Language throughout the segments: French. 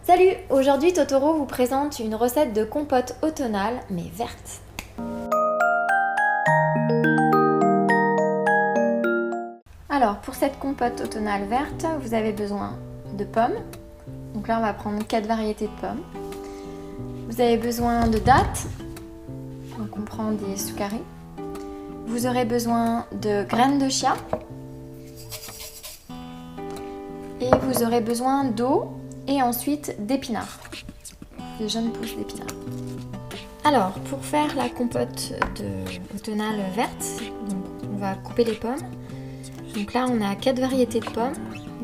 Salut! Aujourd'hui Totoro vous présente une recette de compote automnale mais verte. Alors pour cette compote automnale verte, vous avez besoin de pommes. Donc là on va prendre 4 variétés de pommes. Vous avez besoin de dattes. Donc on prend des sucari. Vous aurez besoin de graines de chia. Et vous aurez besoin d'eau et ensuite d'épinards, de jeunes pousses d'épinards. Alors, pour faire la compote automnale verte, donc on va couper les pommes. Donc là, on a 4 variétés de pommes,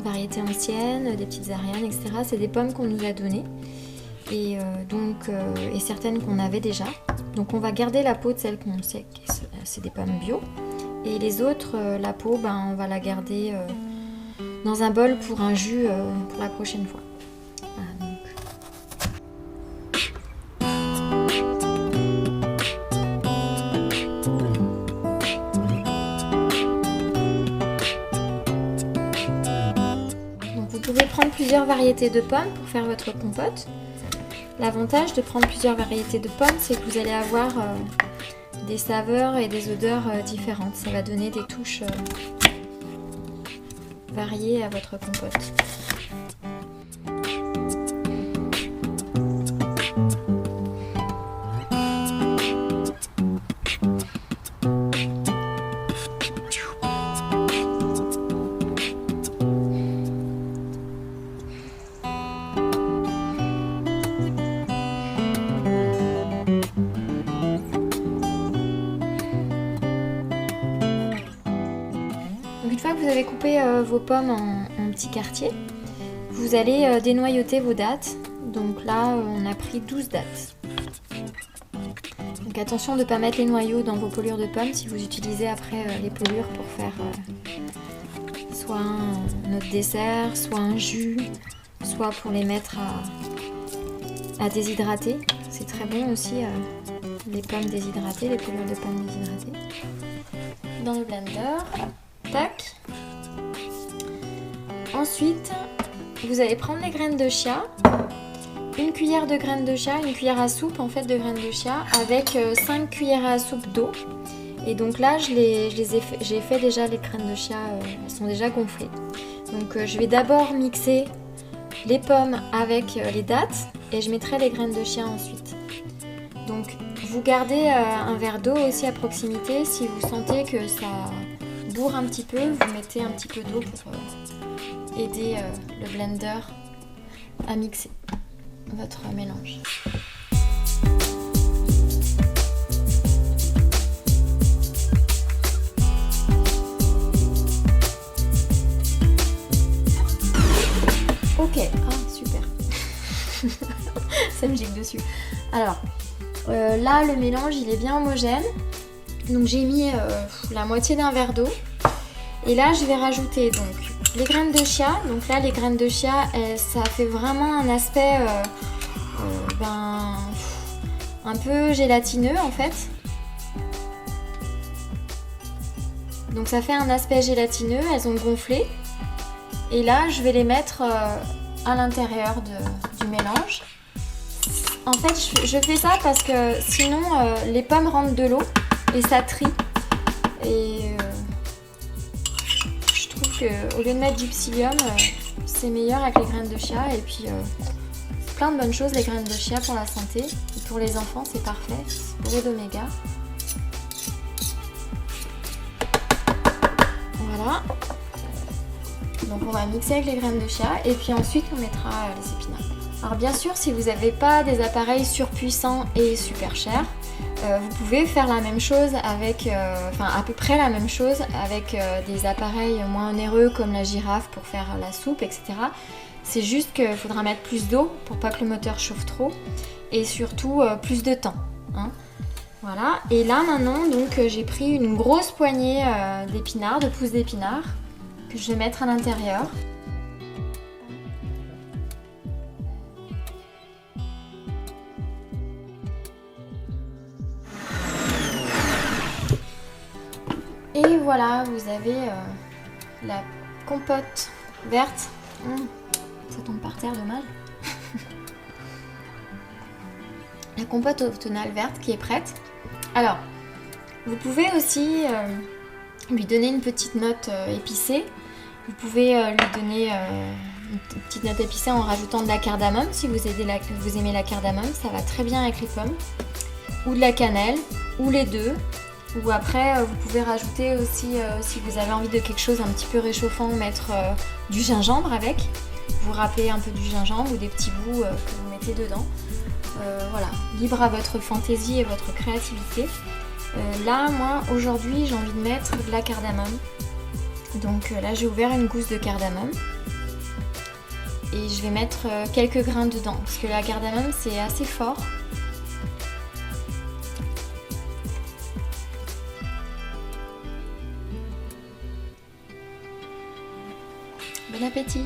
variétés anciennes, des petites arianes, etc. C'est des pommes qu'on nous a données et certaines qu'on avait déjà. Donc on va garder la peau de celles qu'on sait que c'est des pommes bio. Et les autres, la peau, on va la garder dans un bol pour un jus pour la prochaine fois. Voilà, donc vous pouvez prendre plusieurs variétés de pommes pour faire votre compote. L'avantage de prendre plusieurs variétés de pommes, c'est que vous allez avoir des saveurs et des odeurs différentes. Ça va donner des touches variées à votre compote. Une fois que vous avez coupé vos pommes en petits quartiers, vous allez dénoyauter vos dattes. Donc là, on a pris 12 dattes. Donc attention de ne pas mettre les noyaux dans vos pelures de pommes si vous utilisez après les pelures pour faire soit notre dessert, soit un jus, soit pour les mettre à déshydrater. C'est très bon aussi les pommes déshydratées, les pelures de pommes déshydratées. Dans le blender. Tac. Ensuite, vous allez prendre les graines de chia, une cuillère de graines de chia, une cuillère à soupe en fait de graines de chia avec 5 cuillères à soupe d'eau. Et donc là, j'ai fait déjà les graines de chia, elles sont déjà gonflées. Donc je vais d'abord mixer les pommes avec les dattes et je mettrai les graines de chia ensuite. Donc vous gardez un verre d'eau aussi à proximité si vous sentez que ça bourre un petit peu, vous mettez un petit peu d'eau pour aider le blender à mixer votre mélange. Ok, super. Ça me gicle dessus. Alors, là le mélange il est bien homogène. Donc j'ai mis la moitié d'un verre d'eau. Et là je vais rajouter donc les graines de chia. Donc là les graines de chia, ça fait vraiment un aspect un peu gélatineux en fait. Donc ça fait un aspect gélatineux, elles ont gonflé. Et là je vais les mettre à l'intérieur du mélange. En fait je fais ça parce que sinon les pommes rentrent de l'eau. Et ça trie. Et je trouve qu'au lieu de mettre du psyllium, c'est meilleur avec les graines de chia. Et puis plein de bonnes choses les graines de chia pour la santé. Et pour les enfants c'est parfait, c'est bourré d'oméga. Voilà. Donc on va mixer avec les graines de chia et puis ensuite on mettra les épinards. Alors bien sûr si vous n'avez pas des appareils surpuissants et super chers, vous pouvez faire la même chose avec, à peu près la même chose avec des appareils moins onéreux comme la girafe pour faire la soupe, etc. C'est juste qu'il faudra mettre plus d'eau pour pas que le moteur chauffe trop et surtout plus de temps. Hein. Voilà. Et là maintenant, donc j'ai pris une grosse poignée d'épinards, de pousses d'épinards que je vais mettre à l'intérieur. Et voilà, vous avez la compote verte. Ça tombe par terre, dommage. la compote automnale verte qui est prête. Alors, vous pouvez aussi lui donner une petite note épicée. Vous pouvez lui donner une petite note épicée en rajoutant de la cardamome. Si vous aimez la cardamome, ça va très bien avec les pommes. Ou de la cannelle, ou les deux. Ou après, vous pouvez rajouter aussi, si vous avez envie de quelque chose un petit peu réchauffant, mettre du gingembre avec. Vous râpez un peu du gingembre ou des petits bouts que vous mettez dedans. Voilà, libre à votre fantaisie et votre créativité. Là, moi, aujourd'hui, j'ai envie de mettre de la cardamome. Donc là, j'ai ouvert une gousse de cardamome. Et je vais mettre quelques grains dedans. Parce que la cardamome, c'est assez fort. Bon appétit!